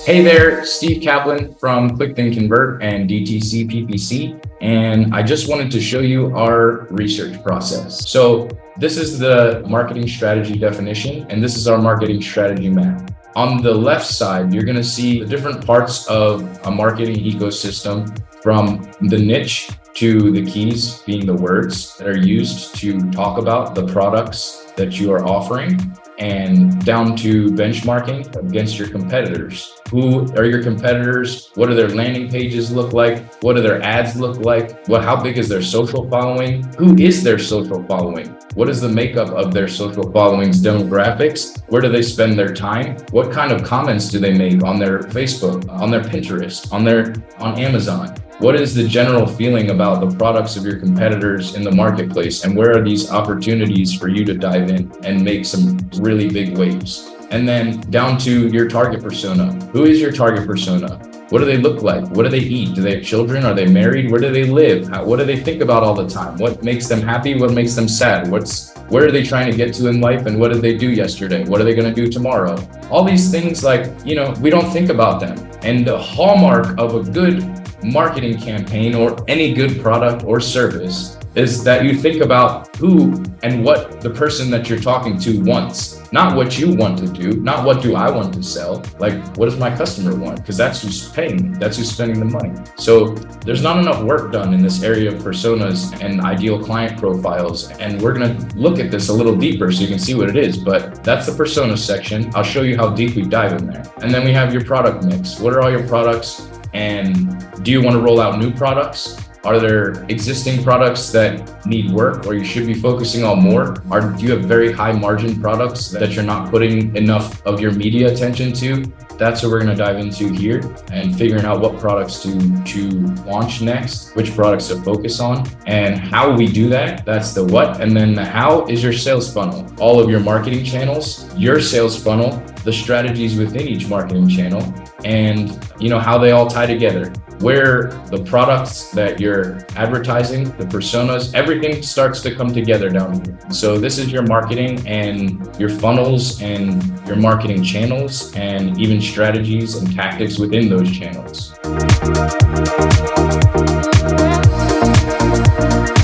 Hey there, Steve Kaplan from Click Then Convert and D2C PPC. And I just wanted to show you our research process. So this is the marketing strategy definition, and this is our marketing strategy map. On the left side, you're going to see the different parts of a marketing ecosystem, from the niche to the keys, being the words that are used to talk about the products that you are offering, and down to benchmarking against your competitors. Who are your competitors? What do their landing pages look like? What do their ads look like? How big is their social following? Who is their social following? What is the makeup of their social following's demographics? Where do they spend their time? What kind of comments do they make on their Facebook, on their Pinterest, on Amazon? What is the general feeling about the products of your competitors in the marketplace? And where are these opportunities for you to dive in and make some really big waves? And then down to your target persona. Who is your target persona? What do they look like? What do they eat? Do they have children? Are they married? Where do they live? What do they think about all the time? What makes them happy? What makes them sad? Where are they trying to get to in life? And what did they do yesterday? What are they going to do tomorrow? All these things, we don't think about them. And the hallmark of a good marketing campaign or any good product or service is that you think about who and what the person that you're talking to wants, not what you want to do, not what do I want to sell, what does my customer want? Because that's who's paying me, that's who's spending the money. So there's not enough work done in this area of personas and ideal client profiles. And we're going to look at this a little deeper so you can see what it is, but that's the persona section. I'll show you how deep we dive in there. And then we have your product mix. What are all your products? And do you want to roll out new products? Are there existing products that need work or you should be focusing on more? Do you have very high margin products that you're not putting enough of your media attention to? That's what we're going to dive into here, and figuring out what products to launch next, which products to focus on, and how we do that. That's the what. And then the how is your sales funnel, all of your marketing channels, your sales funnel, the strategies within each marketing channel, and how they all tie together. Where the products that you're advertising, the personas, everything starts to come together down here. So this is your marketing and your funnels and your marketing channels, and even strategies and tactics within those channels.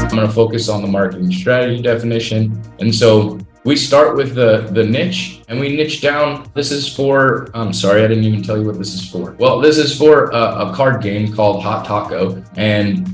I'm going to focus on the marketing strategy definition. And so we start with the niche, and we niche down. This is for, I'm sorry, I didn't even tell you what this is for. Well, this is for a card game called Hot Taco. And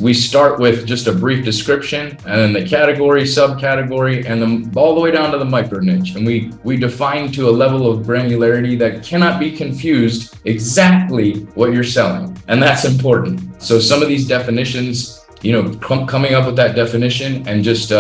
we start with just a brief description, and then the category, subcategory, and then all the way down to the micro niche. And we define to a level of granularity that cannot be confused exactly what you're selling. And that's important. So some of these definitions, coming up with that definition and just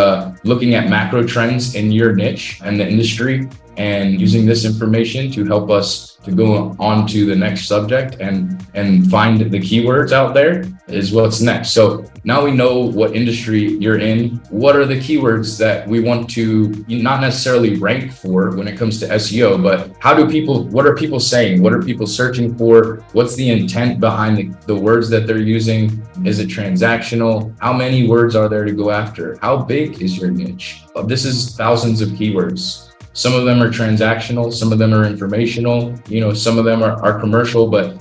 looking at macro trends in your niche and the industry, and using this information to help us to go on to the next subject and find the keywords out there is what's next. So now we know what industry you're in. What are the keywords that we want to not necessarily rank for when it comes to SEO, but what are people saying? What are people searching for? What's the intent behind the words that they're using? Is it transactional? How many words are there to go after? How big is your niche? This is thousands of keywords. Some of them are transactional, some of them are informational, some of them are commercial, but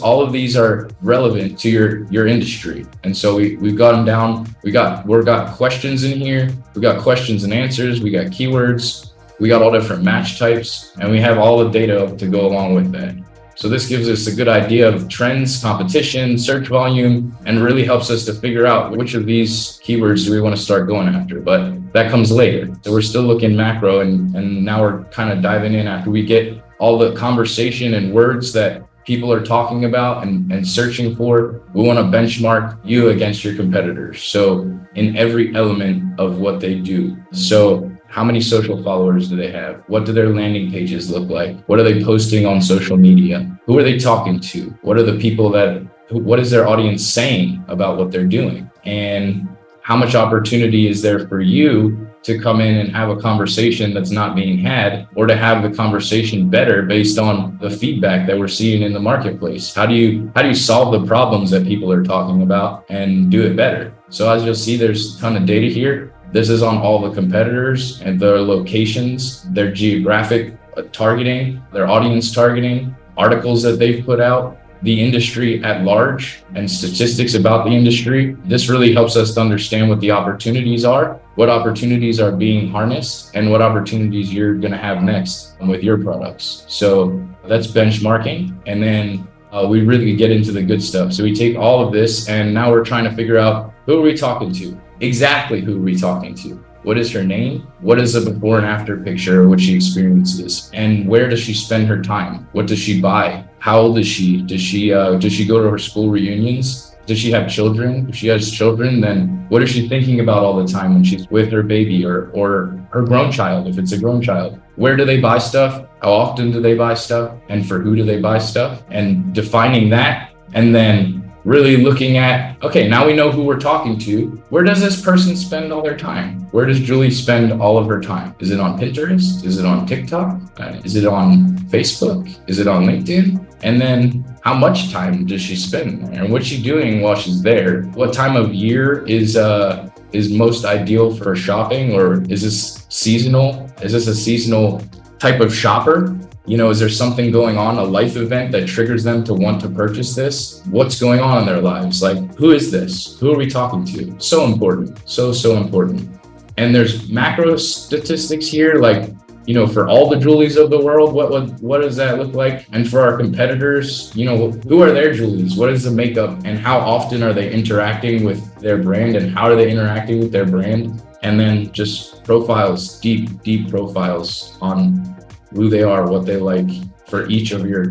all of these are relevant to your industry. And so we've got them down. We've got questions in here. We got questions and answers. We got keywords. We got all different match types, and we have all the data to go along with that. So this gives us a good idea of trends, competition, search volume, and really helps us to figure out which of these keywords do we want to start going after. But that comes later. So we're still looking macro, and now we're kind of diving in after we get all the conversation and words that people are talking about and searching for. We want to benchmark you against your competitors. So in every element of what they do. So how many social followers do they have? What do their landing pages look like? What are they posting on social media? Who are they talking to? What are the people what is their audience saying about what they're doing? And how much opportunity is there for you to come in and have a conversation that's not being had, or to have the conversation better based on the feedback that we're seeing in the marketplace? How do you solve the problems that people are talking about and do it better? So as you'll see, there's a ton of data here. This is on all the competitors and their locations, their geographic targeting, their audience targeting, articles that they've put out, the industry at large, and statistics about the industry. This really helps us to understand what the opportunities are, what opportunities are being harnessed, and what opportunities you're going to have next with your products. So that's benchmarking. And then we really get into the good stuff. So we take all of this, and now we're trying to figure out, who are we talking to? Exactly who are we talking to? What is her name? What is the before and after picture of what she experiences? And where does she spend her time? What does she buy? How old is she? Does she go to her school reunions? Does she have children? If she has children, then what is she thinking about all the time when she's with her baby or her grown child, if it's a grown child? Where do they buy stuff? How often do they buy stuff? And for who do they buy stuff? And defining that, and then really looking at, okay, now we know who we're talking to. Where does this person spend all their time? Where does Julie spend all of her time? Is it on Pinterest? Is it on TikTok? Is it on Facebook? Is it on LinkedIn? And then how much time does she spend there? And what's she doing while she's there? What time of year is most ideal for shopping? Or is this seasonal? Is this a seasonal type of shopper? Is there something going on, a life event that triggers them to want to purchase this? What's going on in their lives? Like, who is this? Who are we talking to? So important, so important. And there's macro statistics here, like, for all the Julies of the world, what does that look like? And for our competitors, who are their Julies? What is the makeup, and how often are they interacting with their brand, and how are they interacting with their brand? And then just profiles, deep profiles on who they are, what they like for each of your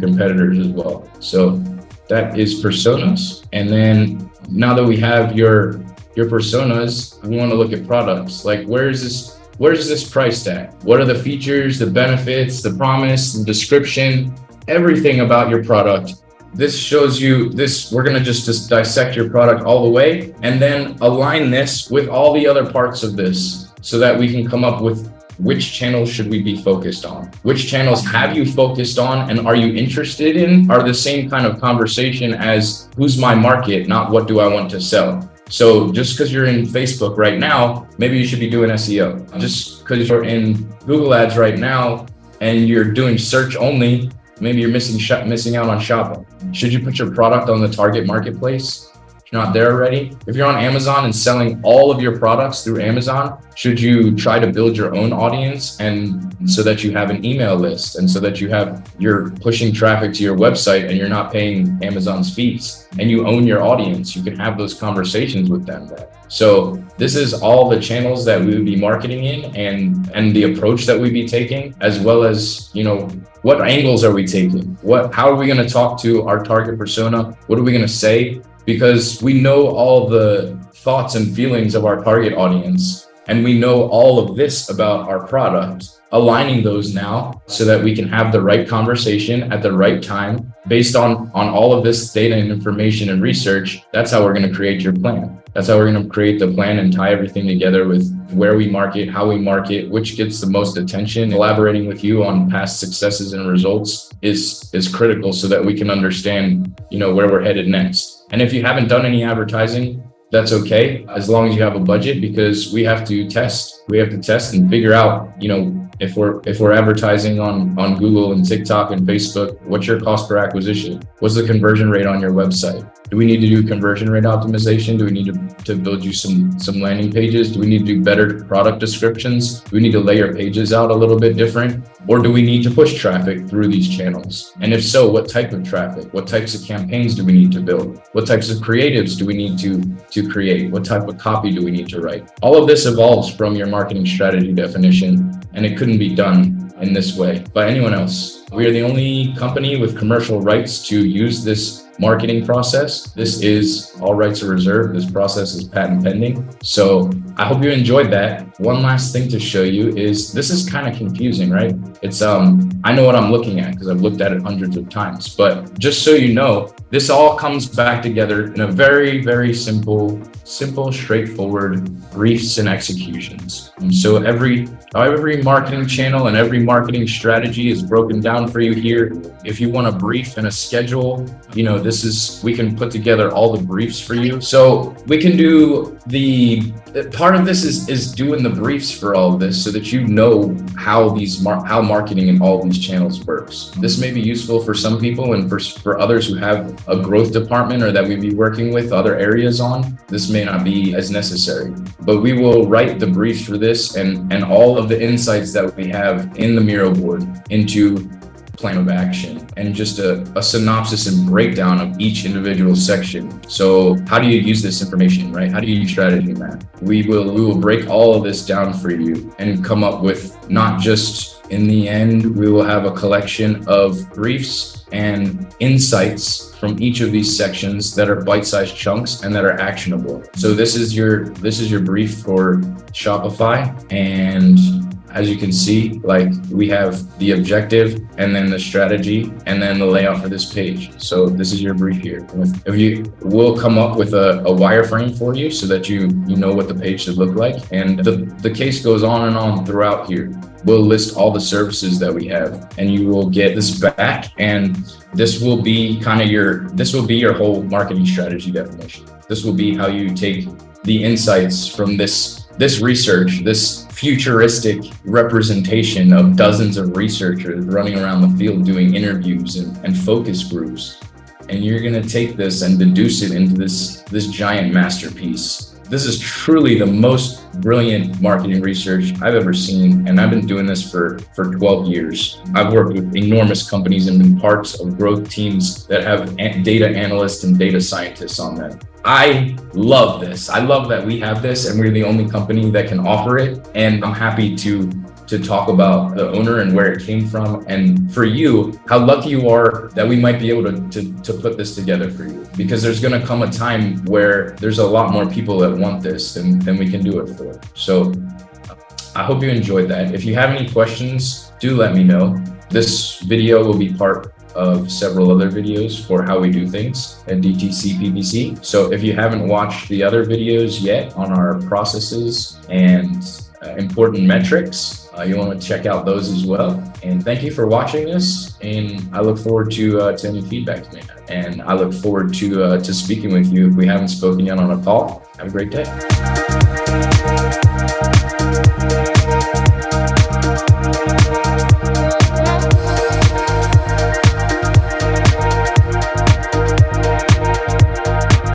competitors as well. So that is personas. And then now that we have your personas, we want to look at products. Like, where's this priced at? What are the features, the benefits, the promise, the description, everything about your product? This shows you this. We're going to just dissect your product all the way, and then align this with all the other parts of this so that we can come up with which channels should we be focused on? Which channels have you focused on and are you interested in? Are the same kind of conversation as who's my market, not what do I want to sell? So just because you're in Facebook right now, maybe you should be doing SEO. Just because you're in Google Ads right now and you're doing search only, maybe you're missing out on shopping. Should you put your product on the target marketplace? If you're not there already. If you're on Amazon and selling all of your products through Amazon, should you try to build your own audience, and so that you have an email list, and so that you're pushing traffic to your website and you're not paying Amazon's fees, and you own your audience? You can have those conversations with them there. So this is all the channels that we would be marketing in, and the approach that we'd be taking, as well as, what angles are we taking? How are we going to talk to our target persona? What are we going to say? Because we know all the thoughts and feelings of our target audience, and we know all of this about our product, aligning those now so that we can have the right conversation at the right time based on all of this data and information and research. That's how we're going to create your plan. That's how we're going to create the plan and tie everything together with where we market, how we market, which gets the most attention. Collaborating with you on past successes and results is critical so that we can understand, where we're headed next. And if you haven't done any advertising, that's okay, as long as you have a budget, because we have to test. We have to test and figure out, if we're advertising on Google and TikTok and Facebook, what's your cost per acquisition? What's the conversion rate on your website? Do we need to do conversion rate optimization? Do we need to build you some landing pages? Do we need to do better product descriptions? Do we need to lay your pages out a little bit different? Or do we need to push traffic through these channels? And if so, what type of traffic? What types of campaigns do we need to build? What types of creatives do we need to create? What type of copy do we need to write? All of this evolves from your marketing strategy definition, and it couldn't be done in this way by anyone else. We are the only company with commercial rights to use this marketing process. This is all rights are reserved. This process is patent pending. So I hope you enjoyed that. One last thing to show you is this is kind of confusing, right? It's I know what I'm looking at because I've looked at it hundreds of times, but just so you know, this all comes back together in a very, very simple, straightforward briefs and executions. And so every marketing channel and every marketing strategy is broken down for you here. If you want a brief and a schedule, we can put together all the briefs for you. So we can do part of this is doing the briefs for all of this so that you know how how marketing in all these channels works. This may be useful for some people, and for others who have a growth department or that we be working with other areas on, this may not be as necessary. But we will write the briefs for this and all of the insights that we have in the Miro board into plan of action, and just a synopsis and breakdown of each individual section. So how do you use this information, right? How do you use strategy map? We will break all of this down for you and come up with, not just in the end, we will have a collection of briefs and insights from each of these sections that are bite-sized chunks and that are actionable. So this is your brief for Shopify, and as you can see, like, we have the objective and then the strategy and then the layout for this page. So this is your brief here. We'll come up with a wireframe for you so that you know what the page should look like. And the case goes on and on throughout here. We'll list all the services that we have, and you will get this back. And this will be your whole marketing strategy definition. This will be how you take the insights from this research, this futuristic representation of dozens of researchers running around the field doing interviews and focus groups. And you're going to take this and deduce it into this giant masterpiece. This is truly the most brilliant marketing research I've ever seen, and I've been doing this for 12 years. I've worked with enormous companies and been parts of growth teams that have data analysts and data scientists on them. I love this. I love that we have this, and we're the only company that can offer it. And I'm happy to talk about the owner and where it came from, and for you, how lucky you are that we might be able to put this together for you, because there's going to come a time where there's a lot more people that want this than we can do it for. So I hope you enjoyed that. If you have any questions, do let me know. This video will be part of several other videos for how we do things at D2C PPC. So if you haven't watched the other videos yet on our processes and important metrics, you want to check out those as well. And thank you for watching this. And I look forward to any feedback you may have. And I look forward to speaking with you if we haven't spoken yet on a call. Have a great day.